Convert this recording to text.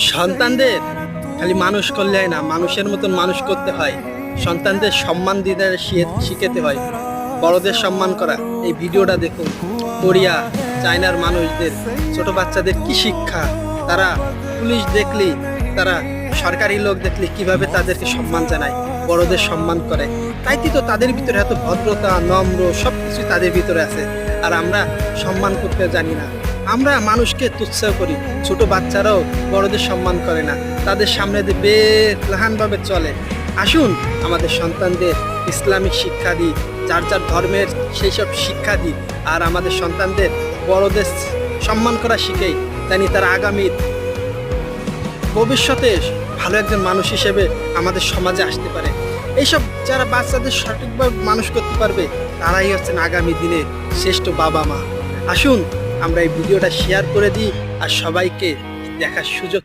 সন্তানদের খালি মানুষ করলে হয় না, মানুষের মতন মানুষ করতে হয়। সন্তানদের সম্মান দিতে শিখাতে হয়, বড়দের সম্মান করা। এই ভিডিওটা দেখুন, কোরিয়া চায়নার মানুষদের, ছোট বাচ্চাদের কি শিক্ষা। তারা পুলিশ দেখলে, তারা সরকারি লোক দেখলে কিভাবে তাদেরকে সম্মান জানায়, বড়দের সম্মান করে। তাই তো তাদের ভিতরে এত ভদ্রতা, নম্র সব কিছু তাদের ভিতরে আছে। আর আমরা সম্মান করতে জানি না, আমরা মানুষকে তুচ্ছ করি। ছোট বাচ্চারাও বড়দের সম্মান করে না, তাদের সামনে দিয়ে বেলাহানভাবে চলে। আসুন আমাদের সন্তানদের ইসলামিক শিক্ষা দিই, যার যার ধর্মের সেই সব শিক্ষা দিই। আর আমাদের সন্তানদের বড়দের সম্মান করা শিখেই, জানি তারা আগামী ভবিষ্যতে ভালো একজন মানুষ হিসেবে আমাদের সমাজে আসতে পারে। এইসব যারা বাচ্চাদের সঠিকভাবে মানুষ করতে পারবে, তারাই হচ্ছেন আগামী দিনের শ্রেষ্ঠ বাবা মা। আসুন আমরা এই ভিডিওটা শেয়ার করে দিই আর সবাইকে দেখার সুযোগ